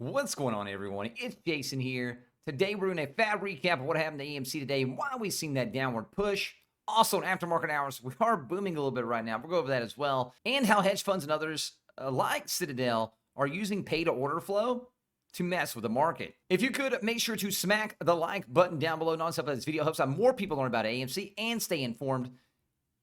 What's going on, everyone? It's Jason here. Today, we're doing a fat recap of what happened to AMC today and why we've seen that downward push. Also, in aftermarket hours, we are booming a little bit right now. We'll go over that as well. And how hedge funds and others like Citadel are using pay-to-order flow to mess with the market. If you could, make sure to smack the like button down below. Non-stop this video helps out more people learn about AMC and stay informed.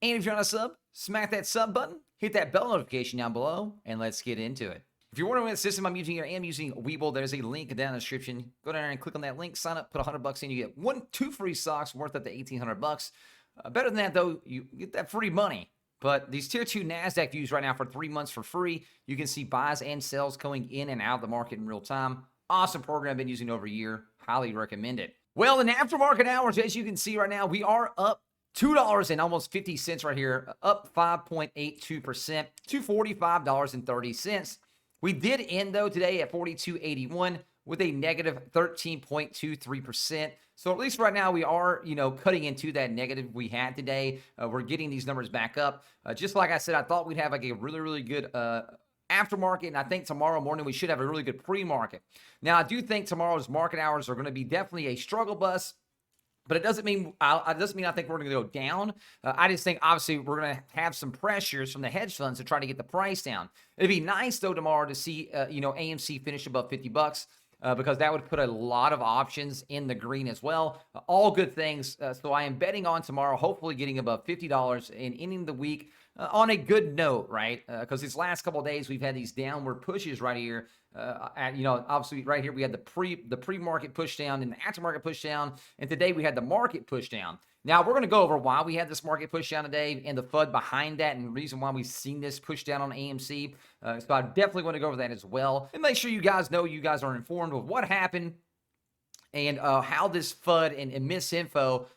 And if you're not a sub, smack that sub button, hit that bell notification down below, and let's get into it. If you're wondering what system I'm using here, I am using Webull. There's a link down in the description. Go down there and click on that link, sign up, put $100 in. You get two free stocks worth up to $1,800. Better than that, though, you get that free money. But these tier 2 NASDAQ views right now for 3 months for free. You can see buys and sells going in and out of the market in real time. Awesome program. I've been using over a year. Highly recommend it. Well, in aftermarket hours, as you can see right now, we are up $2 and almost 50 cents right here, up 5.82% to $45.30. We did end, though, today at 42.81 with a negative 13.23%. So at least right now we are, cutting into that negative we had today. We're getting these numbers back up. Just like I said, I thought we'd have like a really, really good aftermarket, and I think tomorrow morning we should have a really good pre-market. Now, I do think tomorrow's market hours are going to be definitely a struggle bus. But it doesn't mean I think we're going to go down. I just think, obviously, we're going to have some pressures from the hedge funds to try to get the price down. It'd be nice, though, tomorrow to see, AMC finish above $50 because that would put a lot of options in the green as well. All good things. So I am betting on tomorrow, hopefully getting above $50 and ending the week on a good note, right? Because these last couple of days, we've had these downward pushes right here. Obviously right here we had the pre-market push down and the aftermarket push down, and today we had the market push down. Now we're going to go over why we had this market push down today and the FUD behind that and the reason why we've seen this push down on AMC. So I definitely want to go over that as well and make sure you guys know you guys are informed of what happened and how this FUD and misinfo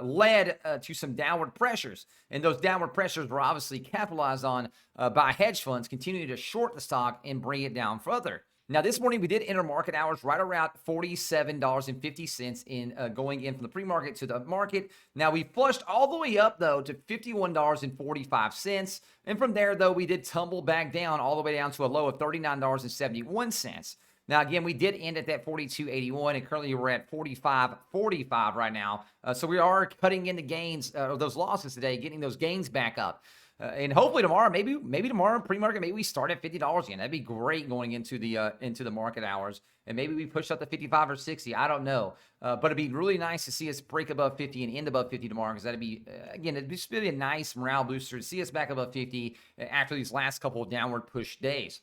led to some downward pressures. And those downward pressures were obviously capitalized on by hedge funds continuing to short the stock and bring it down further. Now, this morning we did enter market hours right around $47.50 in going in from the pre-market to the market. Now, we flushed all the way up, though, to $51.45. And from there, though, we did tumble back down all the way down to a low of $39.71. Now, again, we did end at that 42.81, and currently we're at 45.45 right now. So we are cutting in the gains of those losses today, getting those gains back up. And hopefully tomorrow, maybe tomorrow pre-market, maybe we start at $50 again. That'd be great going into the market hours, and maybe we push up to 55 or 60. I don't know, but it'd be really nice to see us break above 50 and end above 50 tomorrow, because that'd be it'd be really a nice morale booster to see us back above 50 after these last couple of downward push days.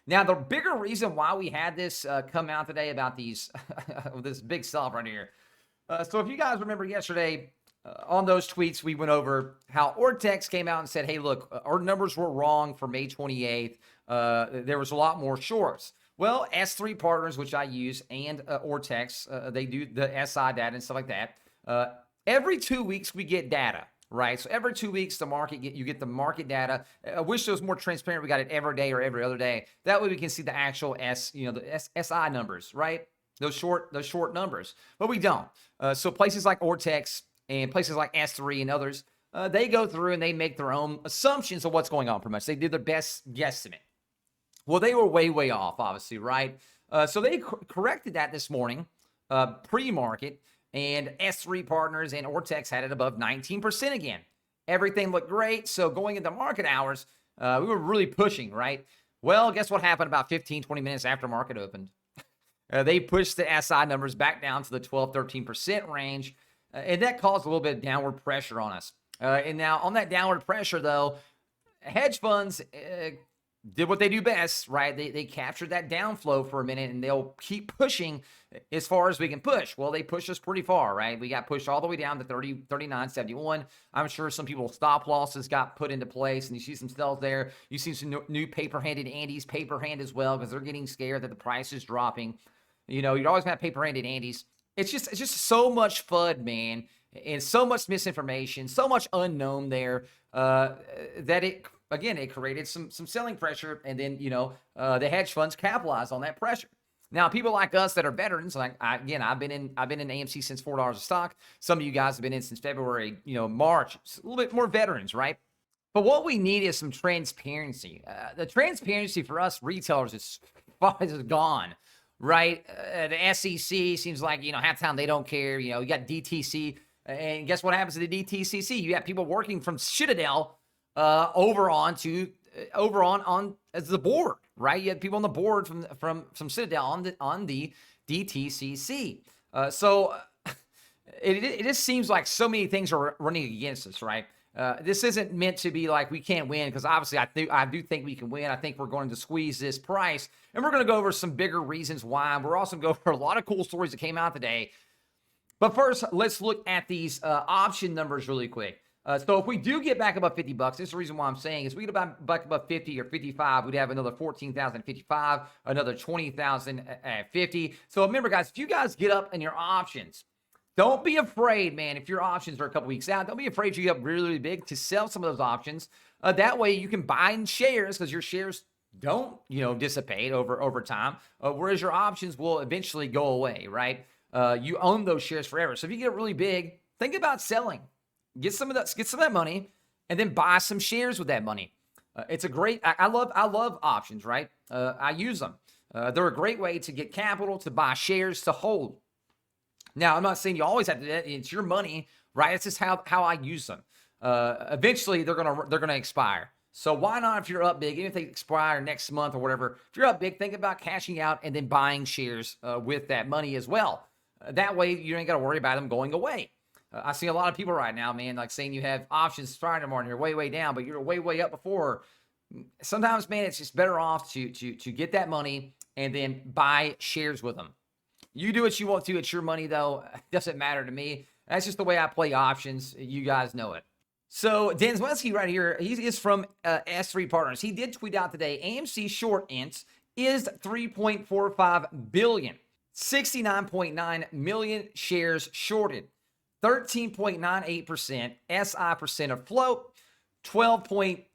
Now, the bigger reason why we had this come out today about these this big sell-off right here. So if you guys remember yesterday, on those tweets, we went over how Ortex came out and said, hey, look, our numbers were wrong for May 28th. There was a lot more shorts. Well, S3 Partners, which I use, and Ortex, they do the SI data and stuff like that. Every 2 weeks, we get data. Right, so every 2 weeks, you get the market data. I wish it was more transparent. We got it every day or every other day. That way, we can see the actual the SI numbers, right? Those short numbers, but we don't. So places like Ortex and places like S3 and others, they go through and they make their own assumptions of what's going on. Pretty much, they do their best guesstimate. Well, they were way off, obviously, right? So they corrected that this morning, pre-market. And S3 Partners and Ortex had it above 19% again. Everything looked great. So going into market hours, we were really pushing, right? Well, guess what happened about 15, 20 minutes after market opened? They pushed the SI numbers back down to the 12, 13% range. And that caused a little bit of downward pressure on us. And now on that downward pressure, though, hedge funds did what they do best, right? They captured that downflow for a minute, and they'll keep pushing as far as we can push. Well, they pushed us pretty far, right? We got pushed all the way down to 39.71. I'm sure some people's stop losses got put into place, and you see some sells there. You see some new paper-handed Andes, paper hand as well, because they're getting scared that the price is dropping. You'd always have paper-handed Andes. It's just so much FUD, man, and so much misinformation, so much unknown there that it created some selling pressure, and then the hedge funds capitalized on that pressure. Now, people like us that are veterans, like I've been in AMC since $4 a stock. Some of you guys have been in since February, March. It's a little bit more veterans, right? But what we need is some transparency. The transparency for us retailers is gone. right? The SEC seems like, half the time they don't care. You got DTC. And guess what happens to the DTCC? You got people working from Citadel over on as the board, right? You had people on the board from Citadel on the DTCC. So it just seems like so many things are running against us, right? This isn't meant to be like we can't win, because obviously I do think we can win. I think we're going to squeeze this price, and we're going to go over some bigger reasons why. We're also going to go over a lot of cool stories that came out today. But first, let's look at these option numbers really quick. So if we do get back above $50, this is the reason why I'm saying is we get back above 50 or 55, we'd have another 14,055, another 20,050. So remember, guys, if you guys get up in your options, don't be afraid, man. If your options are a couple weeks out, don't be afraid you get up really, really big to sell some of those options. That way you can buy in shares, because your shares don't, dissipate over time, whereas your options will eventually go away, right? You own those shares forever. So if you get really big, think about selling. Get some of that money, and then buy some shares with that money. It's a great. I love options, right? I use them. They're a great way to get capital, to buy shares, to hold. Now, I'm not saying you always have to do that. It's your money, right? It's just how I use them. Eventually, they're gonna expire. So why not, if you're up big, even if they expire next month or whatever, if you're up big, think about cashing out and then buying shares with that money as well. That way, you ain't got to worry about them going away. I see a lot of people right now, man, like saying you have options starting tomorrow and you're way, way down, but you're way, way up before. Sometimes, man, it's just better off to get that money and then buy shares with them. You do what you want to. It's your money, though. It doesn't matter to me. That's just the way I play options. You guys know it. So Dan Zaleski right here, he is from S3 Partners. He did tweet out today, AMC short int is 3.45 billion. 69.9 million shares shorted, 13.98% SI percent of float, 12.26%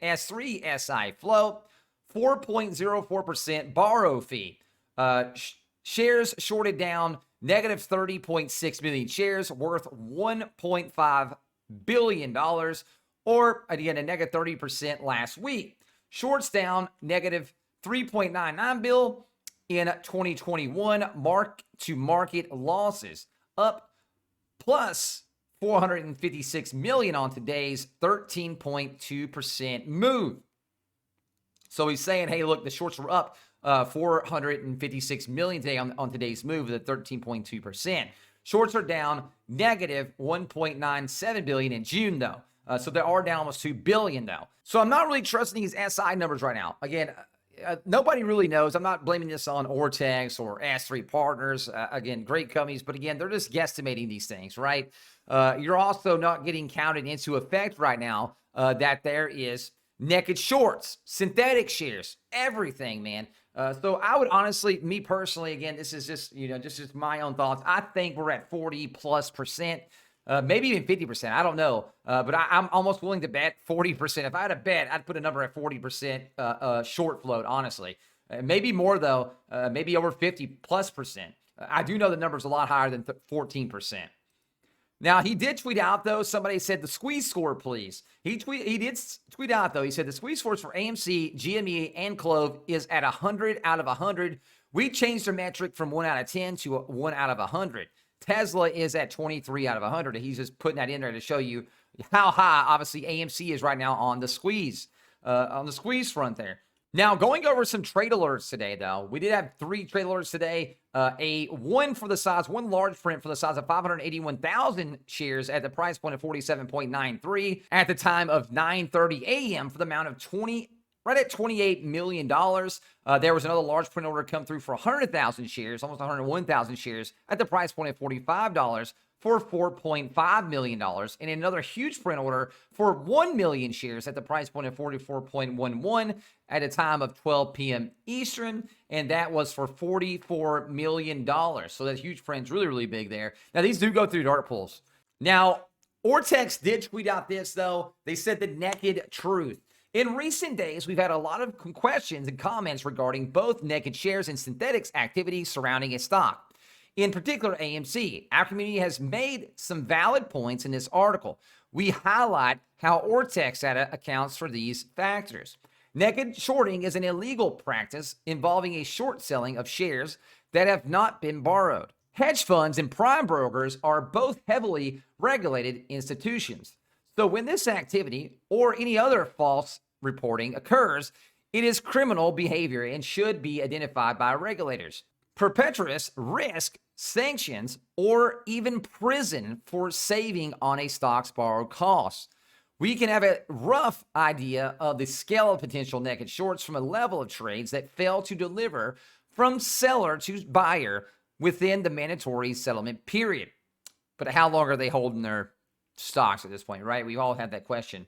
S3 SI float, 4.04% borrow fee. Shares shorted down, negative 30.6 million shares worth $1.5 billion, or again, a negative 30% last week. Shorts down, negative 3.99 billion. In 2021, mark-to-market losses up plus 456 million on today's 13.2% move. So he's saying, hey, look, the shorts were up 456 million today on today's move at 13.2%. Shorts are down negative 1.97 billion in June, though. So they are down almost 2 billion, though. So I'm not really trusting these SI numbers right now. Again, nobody really knows. I'm not blaming this on Ortex or S3 Partners. Again, great companies, but again, they're just guesstimating these things, right? You're also not getting counted into effect right now that there is naked shorts, synthetic shares, everything, man. So I would honestly, me personally, again, this is just, just my own thoughts. I think we're at 40+%. Maybe even 50%. I don't know. But I'm almost willing to bet 40%. If I had a bet, I'd put a number at 40% short float, honestly. Maybe more, though. Maybe over 50+%. I do know the number's a lot higher than 14%. Now, he did tweet out, though. Somebody said the squeeze score, please. He did tweet out, though. He said the squeeze scores for AMC, GME, and Clove is at 100 out of 100. We changed the metric from 1 out of 10 to 1 out of 100. Tesla is at 23 out of 100. He's just putting that in there to show you how high, obviously, AMC is right now on the squeeze front there. Now, going over some trade alerts today, though. We did have 3 trade alerts today. One large print for the size of 581,000 shares at the price point of 47.93 at the time of 9:30 a.m. for the amount of right at $28 million. There was another large print order come through for 100,000 shares, almost 101,000 shares at the price point of $45 for $4.5 million. And another huge print order for 1 million shares at the price point of 44.11 at a time of 12 p.m. Eastern. And that was for $44 million. So that huge print's really, really big there. Now, these do go through dart pools. Now, Ortex did tweet out this, though. They said the naked truth. In recent days, we've had a lot of questions and comments regarding both naked shares and synthetics activity surrounding a stock. In particular, AMC. Our community has made some valid points in this article. We highlight how Ortex data accounts for these factors. Naked shorting is an illegal practice involving a short selling of shares that have not been borrowed. Hedge funds and prime brokers are both heavily regulated institutions. So when this activity or any other false reporting occurs, it is criminal behavior and should be identified by regulators. Perpetrators risk sanctions or even prison for saving on a stock's borrowed costs. We can have a rough idea of the scale of potential naked shorts from a level of trades that fail to deliver from seller to buyer within the mandatory settlement period. But how long are they holding their stocks at this point, right? We've all had that question.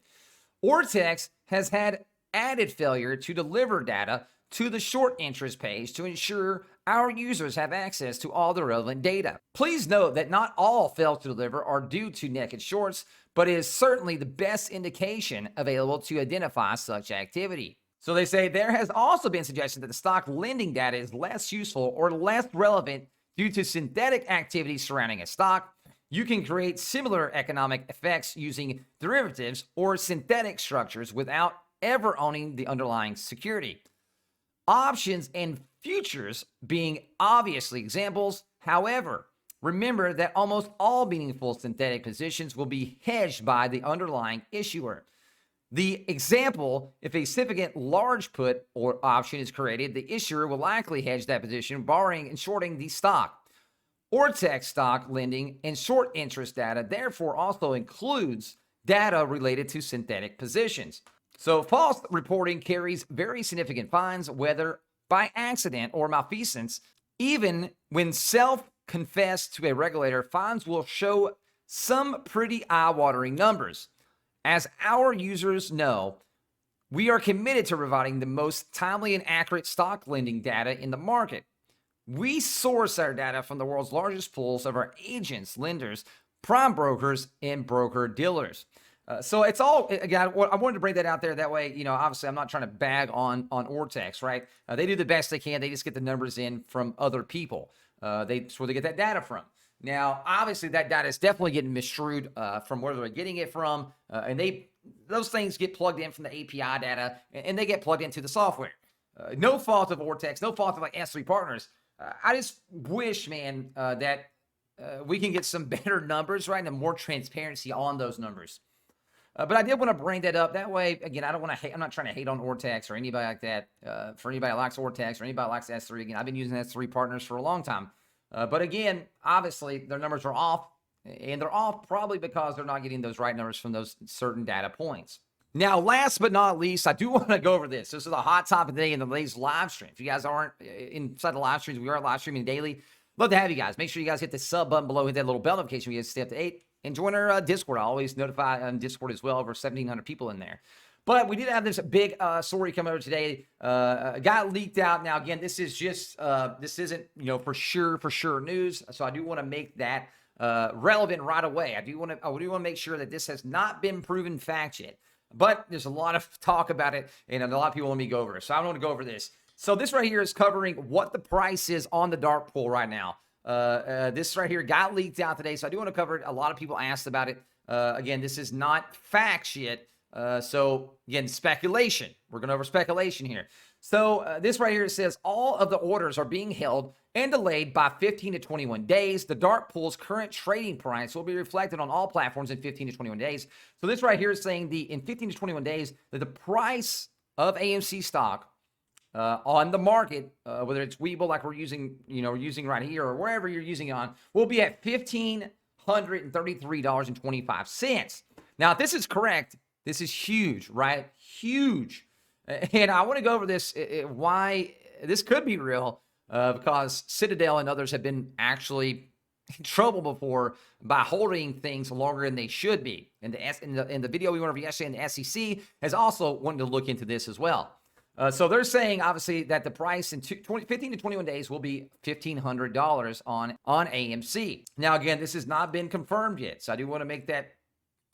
Ortex has had added failure to deliver data to the short interest page to ensure our users have access to all the relevant data. Please note that not all fails to deliver are due to naked shorts, but it is certainly the best indication available to identify such activity. So they say there has also been suggestion that the stock lending data is less useful or less relevant due to synthetic activity surrounding a stock. You can create similar economic effects using derivatives or synthetic structures without ever owning the underlying security. Options and futures being obviously examples. However, remember that almost all meaningful synthetic positions will be hedged by the underlying issuer. The example, if a significant large put or option is created, the issuer will likely hedge that position, borrowing and shorting the stock. Ortex stock lending and short interest data therefore also includes data related to synthetic positions. So false reporting carries very significant fines, whether by accident or malfeasance. Even when self-confessed to a regulator, fines will show some pretty eye-watering numbers. As our users know, we are committed to providing the most timely and accurate stock lending data in the market. We source our data from the world's largest pools of our agents, lenders, prime brokers, and broker dealers. So it's all, again, I wanted to bring that out there. That way, obviously I'm not trying to bag on Ortex, right? They do the best they can. They just get the numbers in from other people. That's where they get that data from. Now, obviously that data is definitely getting misstrued from where they're getting it from. And those things get plugged in from the API data and they get plugged into the software. No fault of Ortex, no fault of like S3 partners. I just wish, man, that we can get some better numbers, right? And more transparency on those numbers. But I did want to bring that up. That way, again, I don't want to hate. I'm not trying to hate on Ortex or anybody like that. For anybody that likes Ortex or anybody that likes S3, again, I've been using S3 partners for a long time. But again, obviously, their numbers are off. And they're off probably because they're not getting those right numbers from those certain data points. Now, last but not least, I do want to go over this. This is a hot topic today in today's live stream. If you guys aren't inside the live streams, we are live streaming daily. Love to have you guys. Make sure you guys hit the sub button below, hit that little bell notification when you stay up to 8. And join our Discord. I always notify on Discord as well. Over 1,700 people in there. But we did have this big story come over today. Got leaked out. Now, again, this is just, this isn't, for sure news. So I do want to make that relevant right away. I do want to make sure that this has not been proven fact yet. But there's a lot of talk about it, and a lot of people want me to go over it. So I want to go over this. So this right here is covering what the price is on the dark pool right now. This right here got leaked out today, so I do want to cover it. A lot of people asked about it. Again, this is not facts yet. So again, speculation. We're going over speculation here. So this right here says all of the orders are being held and delayed by 15 to 21 days. The dark pool's current trading price will be reflected on all platforms in 15 to 21 days. So this right here is saying in 15 to 21 days that the price of AMC stock on the market, whether it's Webull like we're using, using right here or wherever you're using it on, will be at $1,533.25. Now, if this is correct, this is huge, right? Huge. And I want to go over this, why this could be real, because Citadel and others have been actually in trouble before by holding things longer than they should be. And in the video we went over yesterday, and the SEC has also wanted to look into this as well. So they're saying, obviously, that the price in 15 to 21 days will be $1,500 on AMC. Now, again, this has not been confirmed yet. So I do want to make that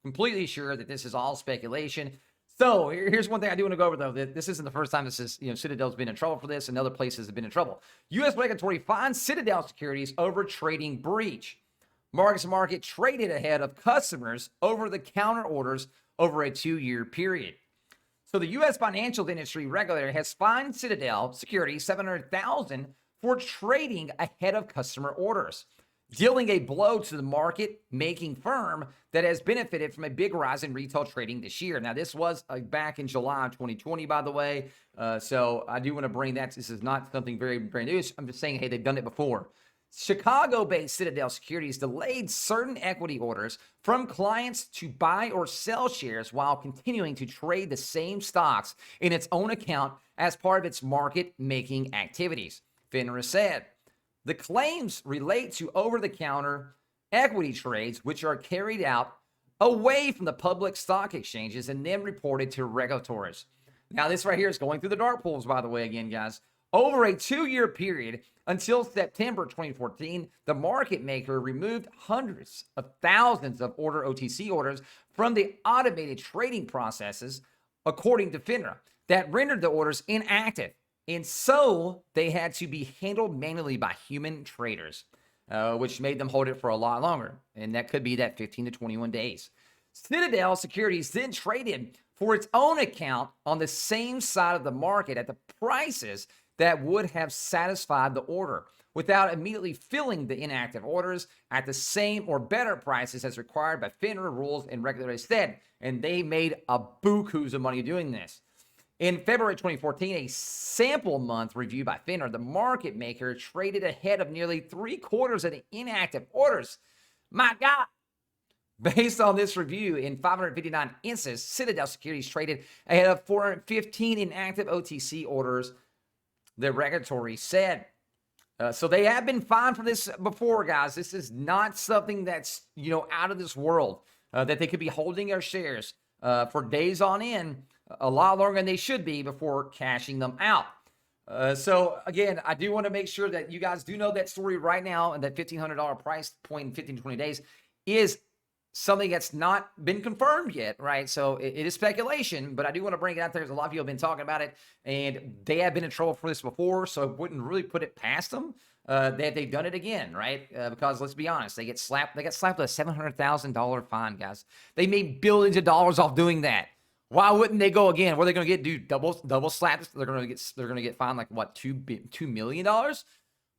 completely sure that this is all speculation. So here's one thing I do want to go over, though. That this isn't the first time this is, Citadel's been in trouble for this, and other places have been in trouble. U.S. regulatory fines Citadel Securities over trading breach. Marcus Market traded ahead of customers over the counter orders over a 2-year period. So the U.S. financial industry regulator has fined Citadel Securities $700,000 for trading ahead of customer orders, dealing a blow to the market-making firm that has benefited from a big rise in retail trading this year. Now, this was back in July of 2020, by the way. So I do want to bring that. This is not something very brand new. I'm just saying, hey, they've done it before. Chicago-based Citadel Securities delayed certain equity orders from clients to buy or sell shares while continuing to trade the same stocks in its own account as part of its market-making activities. FINRA said the claims relate to over-the-counter equity trades, which are carried out away from the public stock exchanges and then reported to regulators. Now, this right here is going through the dark pools, by the way, again, guys. Over a 2-year period until September 2014, the market maker removed hundreds of thousands of OTC orders from the automated trading processes, according to FINRA, that rendered the orders inactive. And so they had to be handled manually by human traders, which made them hold it for a lot longer. And that could be that 15 to 21 days. Citadel Securities then traded for its own account on the same side of the market at the prices that would have satisfied the order without immediately filling the inactive orders at the same or better prices as required by FINRA rules and regulators said. And they made a bukus of money doing this. In February 2014, a sample month review by FINRA, the market maker traded ahead of nearly 3/4 of the inactive orders. My God. Based on this review, in 559 instances, Citadel Securities traded ahead of 415 inactive OTC orders, the regulatory said. So they have been fined for this before, guys. This is not something that's, out of this world, that they could be holding their shares for days on end, a lot longer than they should be before cashing them out. So again, I do want to make sure that you guys do know that story right now, and that $1,500 price point in 15 to 20 days is something that's not been confirmed yet, right? So it is speculation, but I do want to bring it out there. There's a lot of people have been talking about it, and they have been in trouble for this before, so it wouldn't really put it past them that they've done it again, right? Because let's be honest, they got slapped with a $700,000 fine, guys. They made billions of dollars off doing that. Why wouldn't they go again? What are they going to get? Do double slap? They're going to get fined like what, $2 million?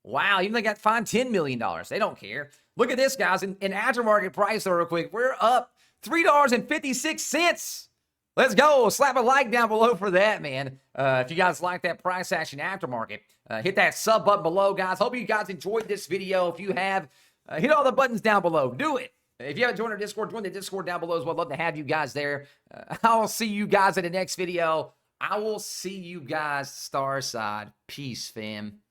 Wow, even they got fined $10 million. They don't care. Look at this, guys. In aftermarket price, though, real quick, we're up $3.56. Let's go. Slap a like down below for that, man. If you guys like that price action aftermarket, hit that sub button below, guys. Hope you guys enjoyed this video. If you have, hit all the buttons down below. Do it. If you haven't joined our Discord, join the Discord down below as well. I'd love to have you guys there. I will see you guys in the next video. I will see you guys Starside. Peace, fam.